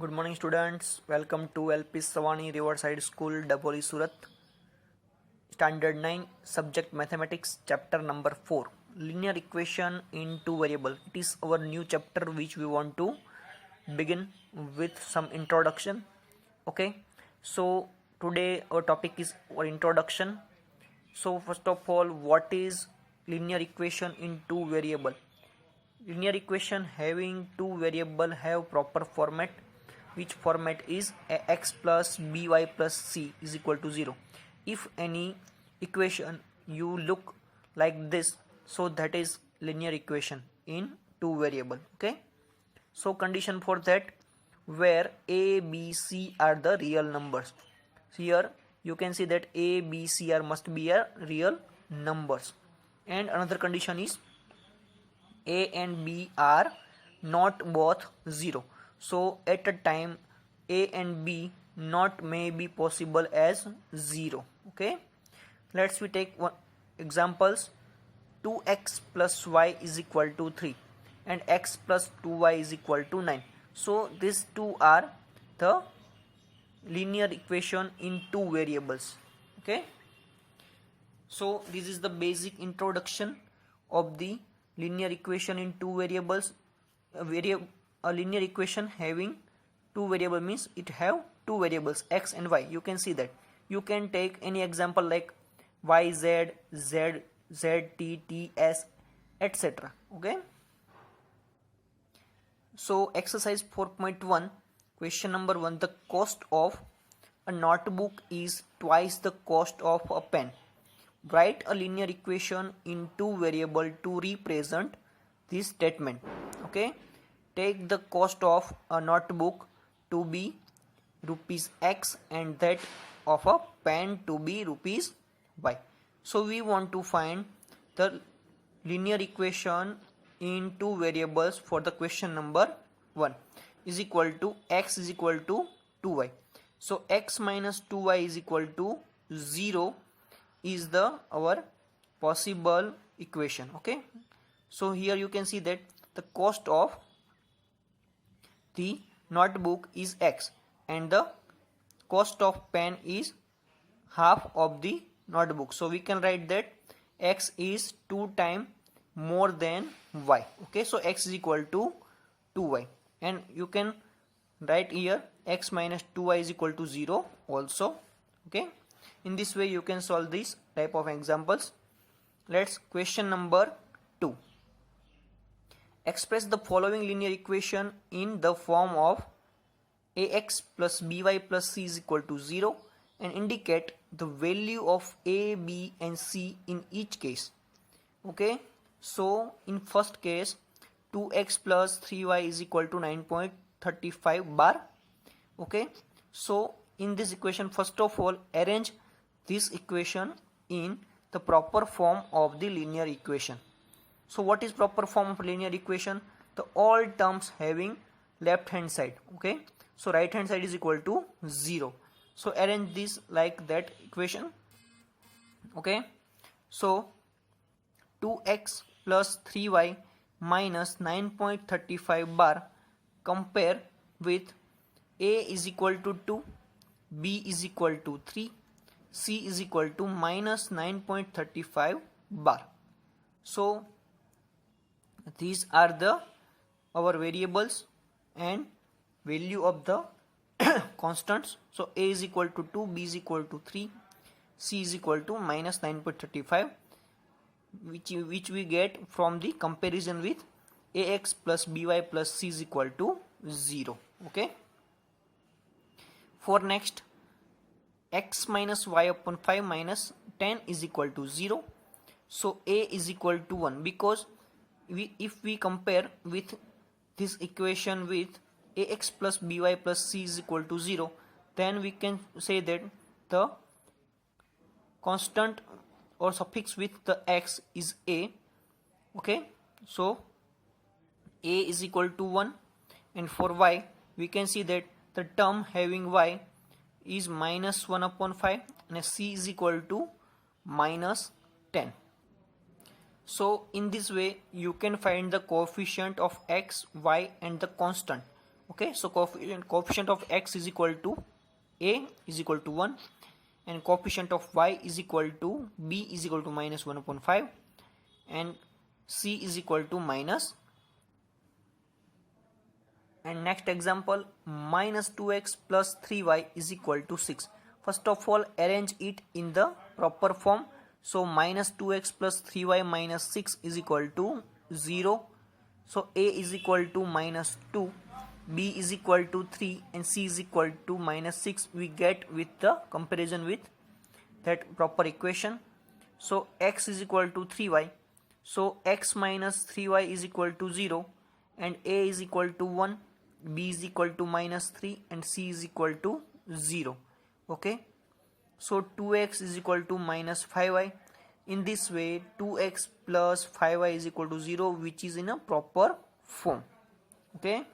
Good morning, students. Welcome to LP Savani Riverside School, Daboli, Surat. Standard 9, Subject Mathematics, Chapter number 4, Linear Equation in Two Variable. It is our new chapter which we want to begin with some introduction. Okay, so today our topic is our introduction. So first of all, what is linear equation in two variable? Linear equation having two variable have proper format, which format is x plus by plus c is equal to 0. If any equation you look like this, so that is linear equation in two variable. Okay, so condition for that, where a b c are the real numbers. Here you can see that a b c are must be a real numbers. And another condition is a and b are not both 0. So at a time a and b not may be possible as 0. Okay, let's we take one examples. 2x plus y is equal to 3 and x plus 2y is equal to 9. So these two are the linear equation in two variables. Okay, so this is the basic introduction of the linear equation in two variables. A linear equation having two variable means it have two variables x and y. You can see that you can take any example like y z z z t t s etc. Okay, so exercise 4.1, question number 1, the cost of a notebook is twice the cost of a pen. Write a linear equation in two variable to represent this statement. Okay, take the cost of a notebook to be rupees x and that of a pen to be rupees y. So we want to find the linear equation in two variables for the question number 1 is equal to x is equal to 2y. So x minus 2y is equal to 0 is the our possible equation. Okay, so here you can see that the cost of the notebook is x and the cost of pen is half of the notebook. So we can write that x is 2 times more than y. Okay, so x is equal to 2y, and you can write here x minus 2y is equal to 0 also. Okay, in this way you can solve this type of examples. Let's question number 2. Express the following linear equation in the form of ax plus by plus c is equal to 0 and indicate the value of a, b and c in each case. Okay, so in first case 2x plus 3y is equal to 9.35 bar. Okay, so in this equation, first of all arrange this equation in the proper form of the linear equation. So what is proper form of linear equation? The all terms having left hand side. Okay, so right hand side is equal to 0. So arrange this like that equation. Okay, so 2x plus 3y minus 9.35 bar compare with a is equal to 2, b is equal to 3, c is equal to minus 9.35 bar. So these are the our variables and value of the constants. So a is equal to 2, b is equal to 3, c is equal to minus 9.35, which we get from the comparison with ax plus by plus c is equal to 0. Okay, for next x minus y upon 5 minus 10 is equal to 0. So a is equal to 1 because if we compare with this equation with ax plus by plus c is equal to 0, then we can say that the constant or suffix with the x is a. Okay, so a is equal to 1, and for y we can see that the term having y is minus 1 upon 5 and c is equal to minus 10. So in this way you can find the coefficient of x, y and the constant. Okay, so coefficient of x is equal to a is equal to 1, and coefficient of y is equal to b is equal to minus 1 upon 5, and c is equal to minus. And next example, minus 2x plus 3y is equal to 6. First of all, arrange it in the proper form. So minus 2x plus 3y minus 6 is equal to 0. So a is equal to minus 2, b is equal to 3, and c is equal to minus 6 we get with the comparison with that proper equation. So x is equal to 3y. So x minus 3y is equal to 0, and a is equal to 1, b is equal to minus 3, and c is equal to 0. Okay, so 2x is equal to minus 5y. In this way 2x plus 5y is equal to 0, which is in a proper form. Okay,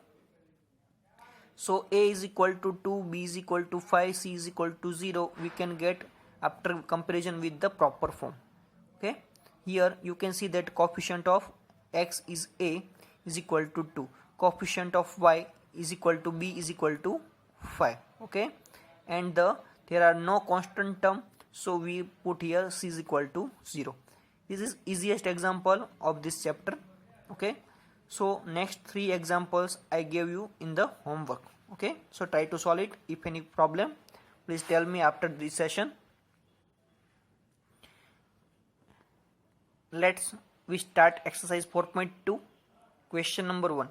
so a is equal to 2, b is equal to 5, c is equal to 0 we can get after comparison with the proper form. Okay, here you can see that coefficient of x is a is equal to 2, coefficient of y is equal to b is equal to 5. Okay, and there are no constant term, so we put here c is equal to 0. This is easiest example of this chapter. Okay, so next 3 examples I gave you in the homework. Okay, so try to solve it. If any problem, please tell me after this session. We start exercise 4.2. Question number 1.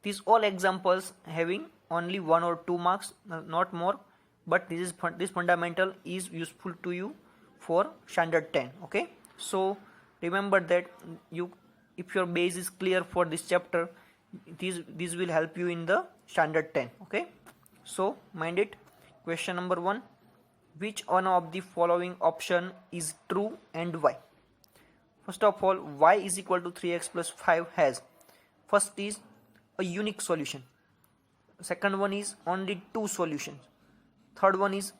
These all examples having only 1 or 2 marks, not more, but this fundamental is useful to you for standard 10. Okay, so remember that if your base is clear for this chapter, this will help you in the standard 10. Okay, so mind it. Question number 1. Which one of the following option is true and why? First of all, y is equal to 3x plus 5 has, first is a unique solution, second one is only 2 solutions, third one is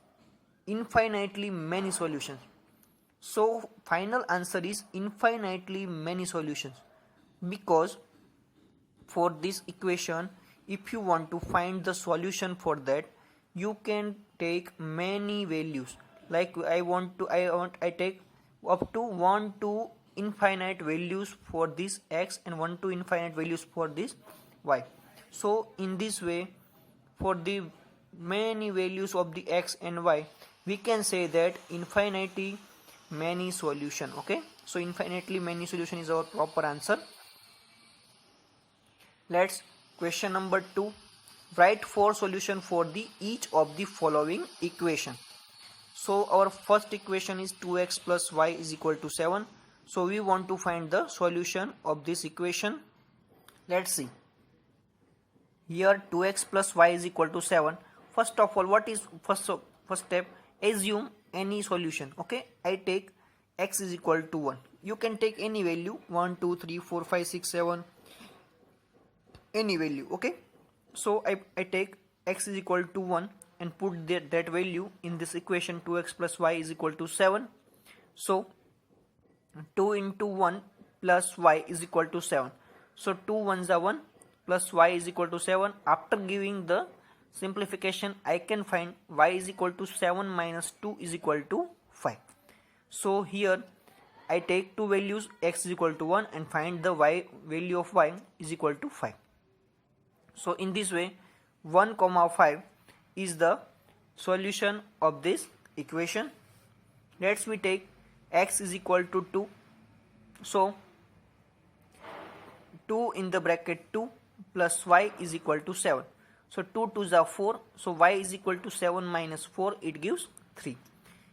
infinitely many solutions. So final answer is infinitely many solutions, because for this equation, if you want to find the solution for that, you can take many values. Like I take up to 1 to infinite values for this x and 1 to infinite values for this y. So in this way, for the many values of the x and y, we can say that infinitely many solution. Okay, so infinitely many solution is our proper answer. Let's question number 2. Write 4 solution for the each of the following equation. So our first equation is 2x plus y is equal to 7. So we want to find the solution of this equation. Let's see. Here 2x plus y is equal to 7. First of all, what is first step? Assume any solution. Okay, I take x is equal to 1. You can take any value, 1, 2, 3, 4, 5, 6, 7, any value. Okay, so I take x is equal to 1 and put that value in this equation. 2x plus y is equal to 7. So 2 into 1 plus y is equal to 7. So 2 ones are 1 plus y is equal to 7. After giving the simplification, I can find y is equal to 7 minus 2 is equal to 5. So here I take two values, x is equal to 1, and find the y value of y is equal to 5. So in this way 1, 5 is the solution of this equation. Let's we take x is equal to 2. So 2 in the bracket 2 plus y is equal to 7. So 2 2s are 4. So y is equal to 7 minus 4, it gives 3.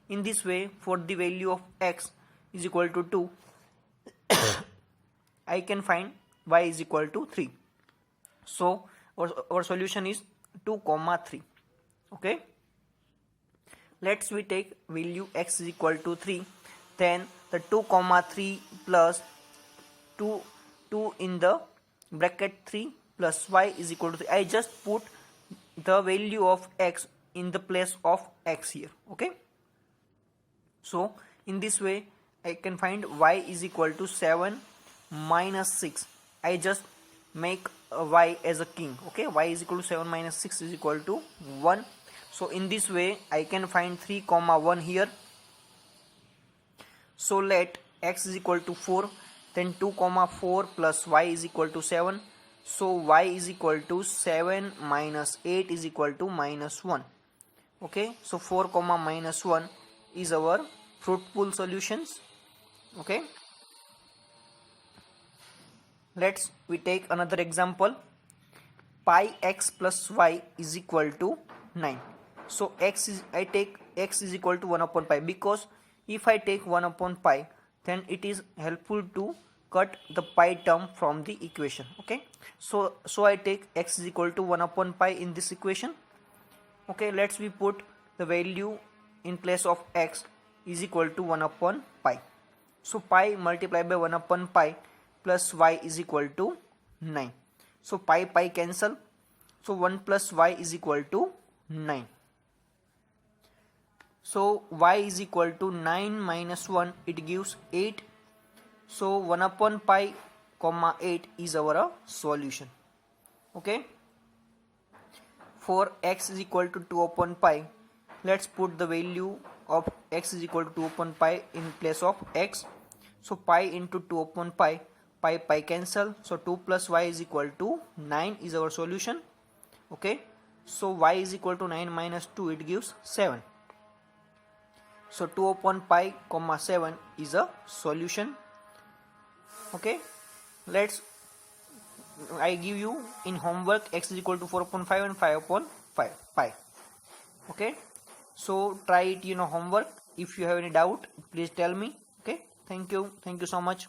In this way, for the value of x is equal to 2, I can find y is equal to 3. So our solution is 2, 3. Okay. Let's we take value x is equal to 3. Then the 2, 3 plus 2 in the bracket 3 plus y is equal to 3. I just put the value of x in the place of x here. Okay. So in this way I can find y is equal to 7 minus 6. I just make y as a king. Okay, y is equal to 7 minus 6 is equal to 1. So in this way I can find 3 comma 1 here. So let x is equal to 4, then 2 comma 4 plus y is equal to 7. So y is equal to 7 minus 8 is equal to minus 1. Okay, so 4 comma minus 1 is our fruitful solutions. Okay, we take another example. Pi x plus y is equal to 9. So I take x is equal to 1 upon pi, because if I take 1 upon pi, then it is helpful to cut the pi term from the equation. Okay, so I take x is equal to 1 upon pi in this equation. Okay, we put the value in place of x is equal to 1 upon pi. So pi multiplied by 1 upon pi plus y is equal to 9. So pi cancel. So 1 plus y is equal to 9. So y is equal to 9 minus 1, it gives 8. So 1 upon pi comma 8 is our solution. Okay. For x is equal to 2 upon pi, let's put the value of x is equal to 2 upon pi in place of x. So pi into 2 upon pi, pi cancel. So 2 plus y is equal to 9 is our solution. Okay. So y is equal to 9 minus 2, it gives 7. So 2 upon pi comma 7 is a solution. Okay, I give you in homework x is equal to 4 upon 5 and 5 upon pi. Okay, so try it in homework. If you have any doubt, please tell me. Okay, thank you so much.